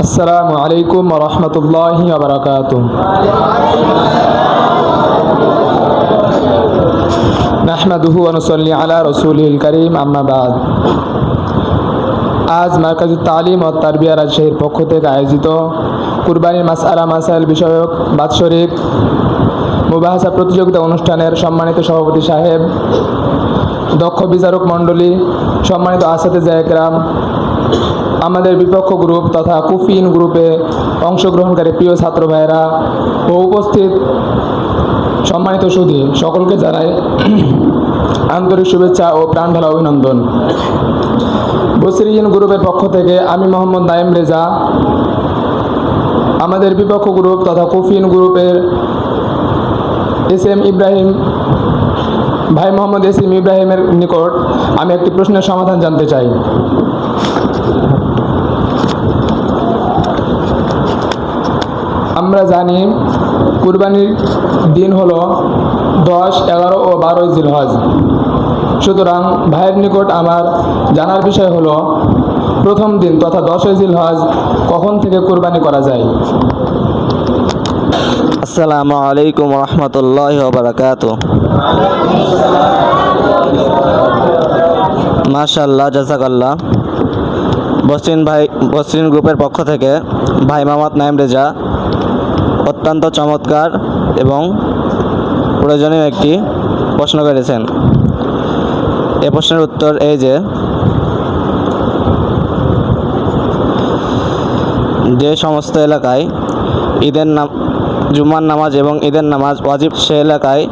আসসালামু আলাইকুম ওয়া রাহমাতুল্লাহি ওয়া বারাকাতুহু। নাহমাদুহু ওয়া নুসাল্লি আলা রাসূলিল কারীম, আম্মা বাদ। আজ মার্কাজুত তালিম ও তারবিয়া রাজশাহীর পক্ষ থেকে আয়োজিত কুরবানির মাসআলা মাসাইল বিষয়ক বাৎসরিক মুবাহাসা প্রতিযোগিতা অনুষ্ঠানের সম্মানিত সভাপতি সাহেব, দক্ষ বিচারক মণ্ডলী, সম্মানিত আসাতিজা একরাম, আমাদের বিপক্ষ গ্রুপ তথা কুফিন গ্রুপে অংশগ্রহণকারী প্রিয় ছাত্র ভাইয়েরা ও উপস্থিত সম্মানিত সুধী সকলকে জানাই আন্তরিক শুভেচ্ছা ও প্রাণঢালা অভিনন্দন। বসরিয়িন গ্রুপের পক্ষ থেকে আমি মোহাম্মদ নাইম রেজা আমাদের বিপক্ষ গ্রুপ তথা কুফিন গ্রুপের এসএম ইব্রাহিম ভাই মোহাম্মদ এসএম ইব্রাহিমের নিকট আমি একটি প্রশ্নের সমাধান জানতে চাই। আমরা জানি কুরবানির দিন হলো 10, 11 ও 12 জিলহজ। সুতরাং ভাইয়ের নিকট আমার জানার বিষয় হলো প্রথম দিন তথা 10 জিলহজ কখন থেকে কুরবানি করা যায়? আসসালামু আলাইকুম ওয়া রাহমাতুল্লাহি ওয়া বারাকাতুহু। মাশাআল্লাহ, জাযাকাল্লাহ। বসরিন গ্রুপের পক্ষ থেকে ভাই মোহাম্মদ নাইম রেজা অত্যন্ত চমৎকার এবং প্রয়োজনীয় একটি প্রশ্ন করেছেন। এ প্রশ্নের উত্তর এই যে সমস্ত এলাকায় জুমার নামাজ এবং ঈদের নামাজ ওয়াজিব, সে এলাকায়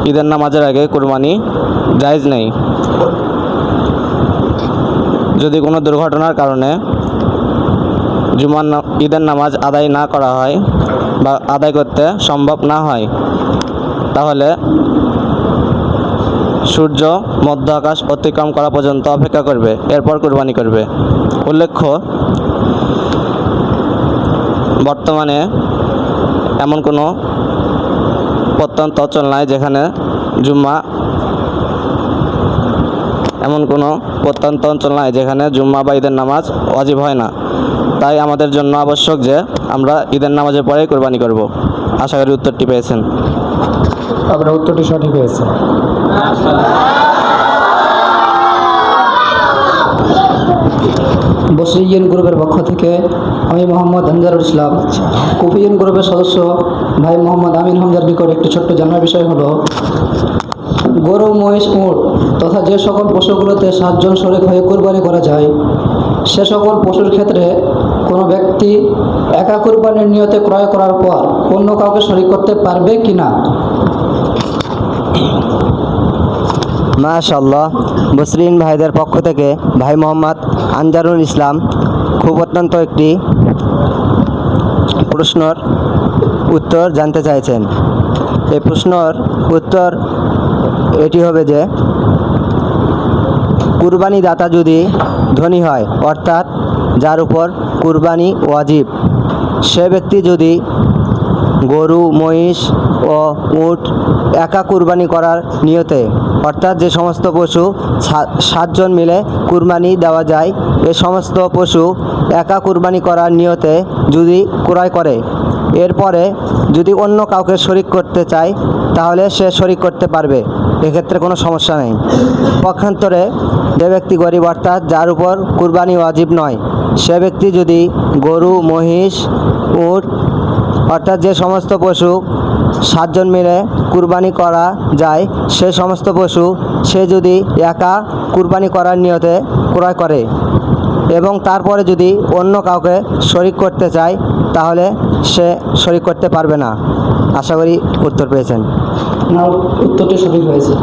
ঈদের নামাজের আগে কুরবানি জায়েজ নেই। যদি কোনো দুর্ঘটনার কারণে ঈদের নামাজ আদায় না করা হয় বা আদায় করতে সম্ভব না হয়, তাহলে সূর্য মধ্য আকাশ অতিক্রম করা পর্যন্ত অপেক্ষা করবে, এরপর কুরবানি করবে। উল্লেখ্য, বর্তমানে এমন কোনো প্রত্যন্ত অঞ্চল নাই যেখানে জুম্মা বা ঈদের নামাজ ওয়াজিব হয় না। তাই আমাদের জন্য আবশ্যক যে আমরা ঈদের নামাজের পরেই কুরবানি করব। আশা করি উত্তরটি পেয়েছেন। আপনার উত্তরটি সঠিক হয়েছে। বসরিয়িন গ্রুপের পক্ষ থেকে আমি মোহাম্মদ আনজারুল ইসলাম কুফিয়িন গ্রুপের সদস্য ভাই মোহাম্মদ আমিন হামজার নিকট একটি ছোট্ট জানার বিষয় হলো, গরু, মহিষ, উট তথা যে সকল পশুগুলোতে 7 জন শরীক হয়ে কুরবানি করা যায়, সে সকল পশুর ক্ষেত্রে কোনো ব্যক্তি একা কুরবানির নিয়তে ক্রয় করার পর অন্য কাউকে শরীক করতে পারবে কি না? মাশাআল্লাহ। বসরিন ভাইদের পক্ষ থেকে ভাই মোহাম্মদ আনজারুল ইসলাম খুব অত্যন্ত একটি প্রশ্নের উত্তর জানতে চাইছেন। এই প্রশ্নের উত্তর এটি হবে যে, কুরবানি দাতা যদি ধনী হয়, অর্থাৎ যার উপর কুরবানি ওয়াজিব, সে ব্যক্তি যদি গরু, মহিষ ও উট একা কুরবানি করার নিয়তে, অর্থাৎ যে সমস্ত পশু 7 জন মিলে কুরবানি দেওয়া যায়, এ সমস্ত পশু একা কুরবানি করার নিয়তে যদি ক্রয় করে, এরপরে যদি অন্য কাউকে শরীক করতে চায়, তাহলে সে শরীক করতে পারবে, এক্ষেত্রে কোনো সমস্যা নেই। পক্ষান্তরে যে ব্যক্তি গরিব, অর্থাৎ যার উপর কুরবানি ওয়াজিব নয়, সে ব্যক্তি যদি গরু, মহিষ, উট অর্থাৎ যে সমস্ত পশু 7 জন মিলে কুরবানি করা যায়, সে সমস্ত পশু সে যদি একা কুরবানি করার নিয়তে ক্রয় করে এবং তারপরে যদি অন্য কাউকে শরীক করতে চায়, তাহলে সে শরীক করতে পারবে না। আশা করি উত্তর পেয়েছেন। না, উত্তরটি সঠিক হয়েছে।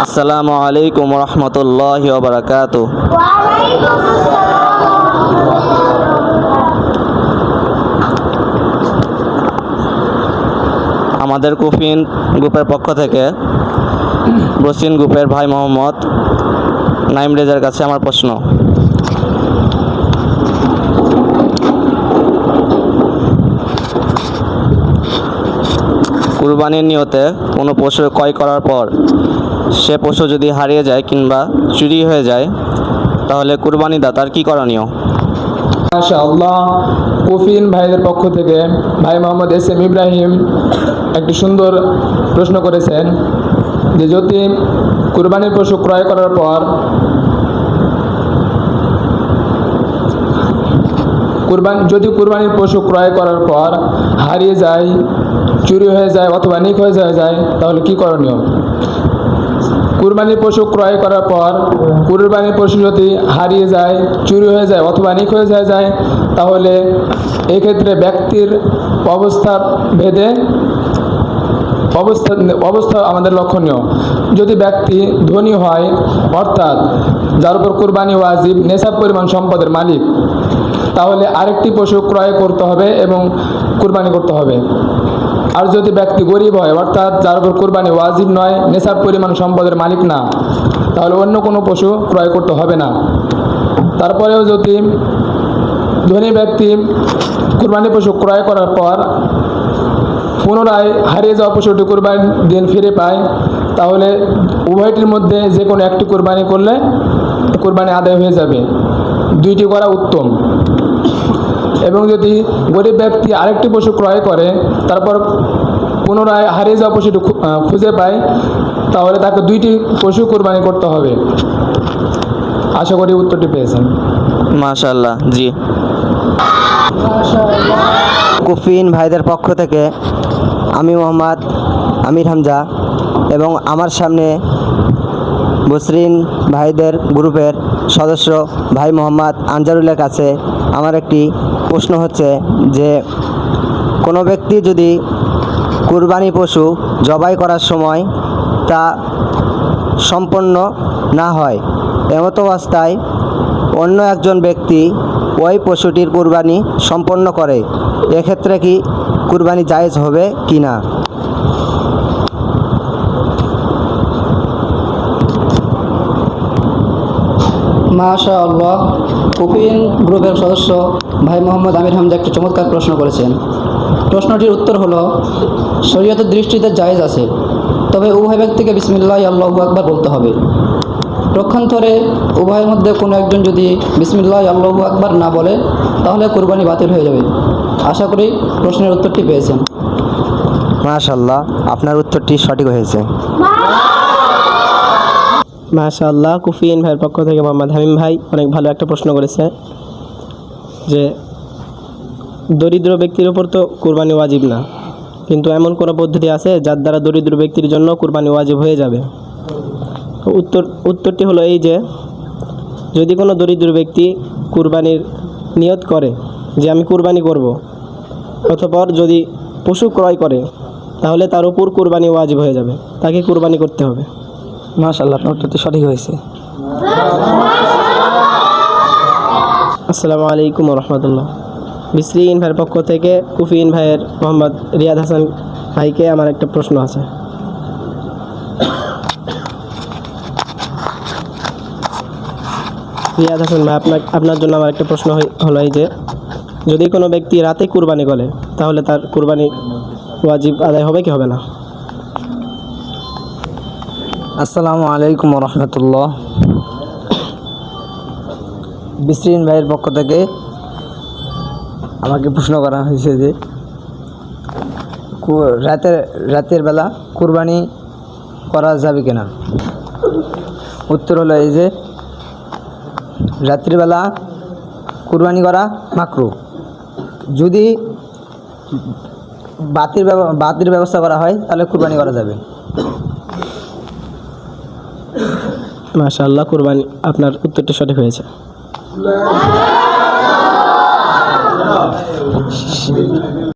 আসসালামু আলাইকুম ওয়া রাহমাতুল্লাহি ওয়া বারাকাতুহু। আমাদের কুফিন গ্রুপের পক্ষ থেকে বসরিন গ্রুপের ভাই মোহাম্মদ নাইম রেজার কাছে আমার প্রশ্ন। কুরবানির নিয়তে কোনো পশু ক্রয় করার পর সে পশু যদি হারিয়ে যায় কিংবা চুরি হয়ে যায়, তাহলে কুরবানি দাতার কি করণীয়? মাশাআল্লাহ, কুফিন ভাইদের পক্ষ থেকে ভাই মোহাম্মদ এস এম ইব্রাহিম একটি সুন্দর প্রশ্ন করেছেন যে যদি কুরবানির পশু ক্রয় করার পর যদি কুরবানির পশু ক্রয় করার পর হারিয়ে যায়, চুরি হয়ে যায় অথবা নিখ হয়ে যায় তাহলে কি করণীয়? কুরবানির পশু ক্রয় করার পর কুরবানির পশু যদি হারিয়ে যায়, চুরি হয়ে যায় অথবা নিখ হয়ে যায় তাহলে এক্ষেত্রে ব্যক্তির অবস্থা ভেদে অবস্থা আমাদের লক্ষণীয়। যদি ব্যক্তি ধনী হয়, অর্থাৎ যার উপর কুরবানি ওয়াজিব, নেশাব পরিমাণ সম্পদের মালিক, তাহলে আরেকটি পশু ক্রয় করতে হবে এবং কুরবানি করতে হবে। আর যদি ব্যক্তি গরিব হয়, অর্থাৎ যার উপর কুরবানি ওয়াজিব নয়, নেশাব পরিমাণ সম্পদের মালিক না, তাহলে অন্য কোনো পশু ক্রয় করতে হবে না। তারপরেও যদি ধনী ব্যক্তি কুরবানি পশু ক্রয় করার পর পুনরায় হারিয়ে যাওয়া পশুটি কুরবানির দিন ফিরে পায়, তাহলে উভয়টির মধ্যে যে কোনো একটি কুরবানি করলে কুরবানি আদায় হয়ে যাবে। দুইটি করা উত্তম। এবং যদি গরিব ব্যক্তি আরেকটি পশু ক্রয় করে তারপর পুনরায় হারিয়ে যাওয়া পশুটি খুঁজে পায়, তাহলে তাকে দুইটি পশু কুরবানি করতে হবে। আশা করি উত্তরটি পেয়েছেন। মাশাআল্লাহ, জি। কুফিন ভাইদের পক্ষ থেকে আমি মোহাম্মদ আমির হামজা এবং আমার সামনে বসরিন ভাইদের গ্রুপের সদস্য ভাই মোহাম্মদ আনজারুলের কাছে আমার একটি প্রশ্ন হচ্ছে যে কোনো ব্যক্তি যদি কুরবানি পশু জবাই করার সময় তা সম্পন্ন না হয়, এমতো অবস্থায় অন্য একজন ব্যক্তি ওই পশুটির কুরবানি সম্পন্ন করে, এক্ষেত্রে কি কুরবানি জায়েজ হবে কি না? মাশাআল্লাহ, কুফিন গ্রুপের সদস্য ভাই মোহাম্মদ আমির হামজা একটি চমৎকার প্রশ্ন করেছেন। প্রশ্নটির উত্তর হলো শরীয়তের দৃষ্টিতে জায়েজ আছে, তবে উভয় ব্যক্তিকে বিসমিল্লাহ আল্লাহু আকবার বলতে হবে। পক্ষান্তরে উভয়ের মধ্যে কোনো একজন যদি বিসমিল্লাহ আল্লাহু আকবার না বলে তাহলে কুরবানি বাতিল হয়ে যাবে। আশা করি প্রশ্নের উত্তরটি পেয়েছেন। মাশাআল্লাহ, আপনার উত্তরটি সঠিক হয়েছে। মাশাআল্লাহ, কুফিন ভাইয়ের পক্ষ থেকে মোহাম্মদ হামিম ভাই অনেক ভালো একটা প্রশ্ন করেছে যে দরিদ্র ব্যক্তির উপর তো কুরবানি ওয়াজিব না, কিন্তু এমন কোনো পদ্ধতি আছে যার দ্বারা দরিদ্র ব্যক্তির জন্য কুরবানি ওয়াজিব হয়ে যাবে? উত্তরটি হলো এই যে যদি কোনো দরিদ্র ব্যক্তি কুরবানির নিয়ত করে যে আমি কুরবানি করব, অতঃপর যদি পশু ক্রয় করে তাহলে তার উপর কুরবানি ওয়াজিব হয়ে যাবে, তাকে কুরবানি করতে হবে। মাশাআল্লাহ, আপনার উত্তরটি সঠিক হয়েছে। আসসালামু আলাইকুম রহমতুল্লাহ। বিসরিন ভাইয়ের পক্ষ থেকে কুফিন ভাইয়ের মোহাম্মদ রিয়াদ হাসান ভাইকে আমার একটা প্রশ্ন আছে। রিয়াদ হাসান ভাই, আপনার জন্য আমার একটা প্রশ্ন হলো এই যে যদি কোনো ব্যক্তি রাতে কুরবানি করে তাহলে তার কুরবানি ওয়াজিব আদায় হবে কি হবে না? আসসালামু আলাইকুম রহমতুল্লাহ। বিসরিন ভাইয়ের পক্ষ থেকে আমাকে প্রশ্ন করা হয়েছে যে রাতের বেলা কুরবানি করা যাবে কিনা। উত্তর হলো এই যে রাত্রিবেলা কুরবানি করা মাকরুহ। যদি বাতির ব্যবস্থা করা হয় তাহলে কুরবানি করা যাবে। মাশাআল্লাহ, কুরবানি আপনার উত্তরটি সঠিক হয়েছে।